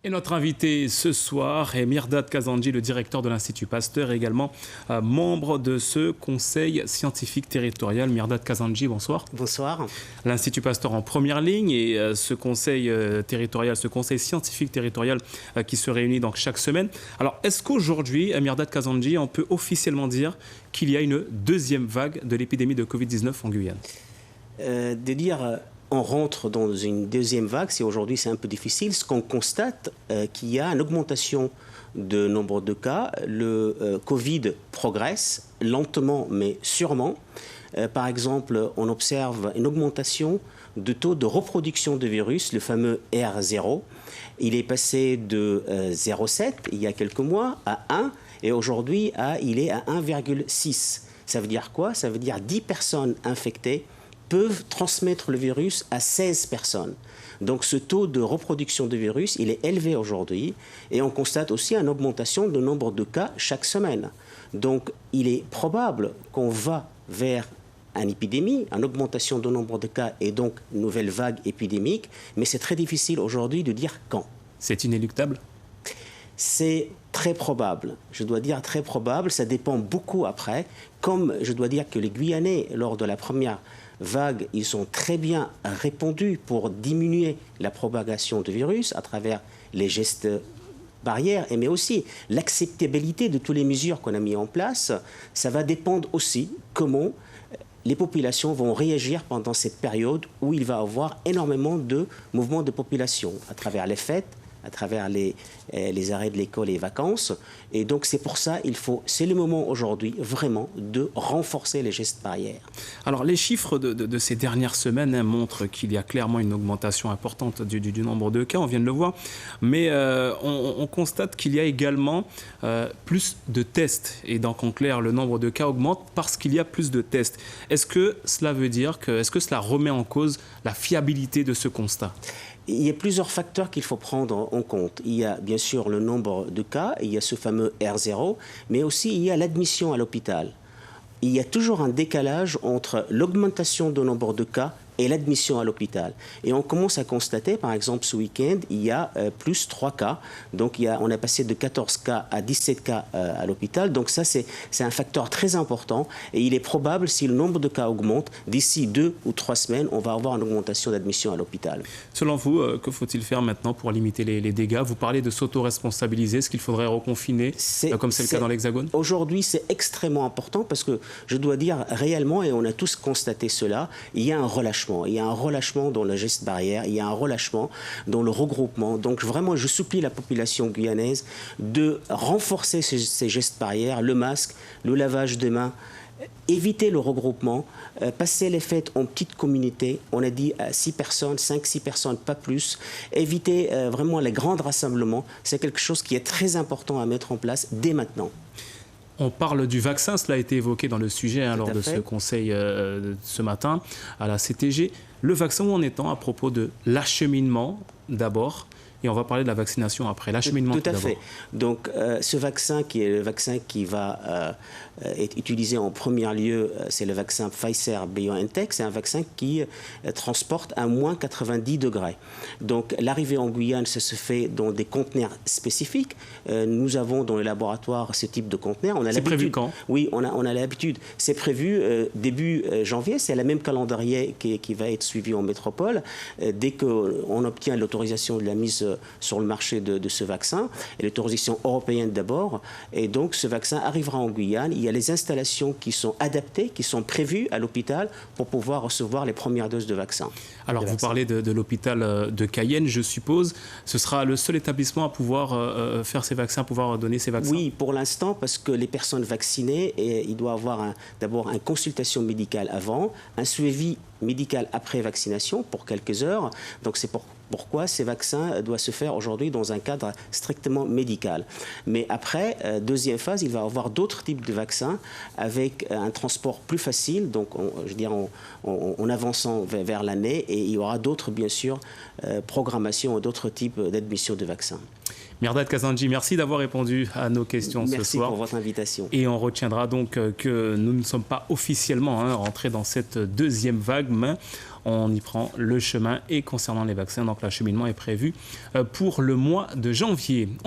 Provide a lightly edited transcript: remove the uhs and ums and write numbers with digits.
Et notre invité ce soir est Mirdad Kazandji, le directeur de l'Institut Pasteur, et également membre de ce conseil scientifique territorial. Mirdad Kazandji, bonsoir. Bonsoir. L'Institut Pasteur en première ligne et ce conseil territorial, ce conseil scientifique territorial qui se réunit donc chaque semaine. Alors, est-ce qu'aujourd'hui, Mirdad Kazandji, on peut officiellement dire qu'il y a une deuxième vague de l'épidémie de Covid-19 en Guyane? On rentre dans une deuxième vague, si aujourd'hui c'est un peu difficile, ce qu'on constate qu'il y a une augmentation de nombre de cas. Le Covid progresse lentement mais sûrement. Par exemple, on observe une augmentation de taux de reproduction de virus, le fameux R0. Il est passé de 0,7 il y a quelques mois à 1 et aujourd'hui il est à 1,6. Ça veut dire quoi? Ça veut dire 10 personnes infectées peuvent transmettre le virus à 16 personnes. Donc ce taux de reproduction de virus, il est élevé aujourd'hui et on constate aussi une augmentation du nombre de cas chaque semaine. Donc il est probable qu'on va vers une épidémie, une augmentation du nombre de cas et donc une nouvelle vague épidémique, mais c'est très difficile aujourd'hui de dire quand. C'est inéluctable? C'est très probable, je dois dire très probable, ça dépend beaucoup après. Comme je dois dire que les Guyanais, lors de la première vague, ils ont très bien répondu pour diminuer la propagation du virus à travers les gestes barrières, mais aussi l'acceptabilité de toutes les mesures qu'on a mises en place. Ça va dépendre aussi comment les populations vont réagir pendant cette période où il va y avoir énormément de mouvements de population à travers les fêtes, à travers les arrêts de l'école et les vacances. Et donc c'est pour ça c'est le moment aujourd'hui vraiment de renforcer les gestes barrières. Alors les chiffres de ces dernières semaines montrent qu'il y a clairement une augmentation importante du nombre de cas, on vient de le voir, mais on constate qu'il y a également plus de tests. Et donc en clair, le nombre de cas augmente parce qu'il y a plus de tests. Est-ce que cela veut dire est-ce que cela remet en cause la fiabilité de ce constat? Il y a plusieurs facteurs qu'il faut prendre en compte. Il y a bien sûr le nombre de cas, il y a ce fameux R0, mais aussi il y a l'admission à l'hôpital. Il y a toujours un décalage entre l'augmentation du nombre de cas et l'admission à l'hôpital. Et on commence à constater, par exemple, ce week-end, il y a plus 3 cas. Donc, on a passé de 14 cas à 17 cas à l'hôpital. Donc, ça, c'est un facteur très important. Et il est probable, si le nombre de cas augmente, d'ici 2 ou 3 semaines, on va avoir une augmentation d'admission à l'hôpital. Selon vous, que faut-il faire maintenant pour limiter les dégâts? Vous parlez de s'auto-responsabiliser. Est-ce qu'il faudrait reconfiner, comme c'est le cas dans l'Hexagone? Aujourd'hui, c'est extrêmement important parce que, je dois dire réellement, et on a tous constaté cela, il y a un relâchement. Il y a un relâchement dans le geste barrière, il y a un relâchement dans le regroupement. Donc vraiment, je supplie la population guyanaise de renforcer ces gestes barrières, le masque, le lavage de mains, éviter le regroupement, passer les fêtes en petite communauté. On a dit 6 personnes, 5-6 personnes, pas plus. Éviter vraiment les grands rassemblements. C'est quelque chose qui est très important à mettre en place dès maintenant. On parle du vaccin, cela a été évoqué dans le sujet lors de ce conseil ce matin à la CTG. Le vaccin, où en est-on à propos de l'acheminement d'abord? Et on va parler de la vaccination après, l'acheminement tout à fait. Donc, ce vaccin qui est le vaccin qui va être utilisé en premier lieu, c'est le vaccin Pfizer-BioNTech. C'est un vaccin qui transporte à moins 90 degrés. Donc, l'arrivée en Guyane, ça se fait dans des conteneurs spécifiques. Nous avons dans le laboratoire ce type de conteneurs. C'est prévu quand? Oui, on a l'habitude. C'est prévu début janvier. C'est le même calendrier qui va être suivi en métropole. Dès qu'on obtient l'autorisation de la mise sur le marché de ce vaccin, et l'autorisation européenne d'abord. Et donc, ce vaccin arrivera en Guyane. Il y a les installations qui sont adaptées, qui sont prévues à l'hôpital pour pouvoir recevoir les premières doses de vaccin. Alors, vous parlez de l'hôpital de Cayenne, je suppose. Ce sera le seul établissement à pouvoir faire ces vaccins, à pouvoir donner ces vaccins? Oui, pour l'instant, parce que les personnes vaccinées, il doit avoir d'abord une consultation médicale avant, un suivi médical après vaccination pour quelques heures. Donc, c'est pourquoi ces vaccins doivent se faire aujourd'hui dans un cadre strictement médical. Mais après, deuxième phase, il va y avoir d'autres types de vaccins avec un transport plus facile, donc en avançant vers l'année, et il y aura d'autres, bien sûr, programmations, d'autres types d'admission de vaccins. Mirdad Kazandji, merci d'avoir répondu à nos questions ce soir. Merci pour votre invitation. Et on retiendra donc que nous ne sommes pas officiellement rentrés dans cette deuxième vague, mais on y prend le chemin. Et concernant les vaccins, donc l'acheminement est prévu pour le mois de janvier.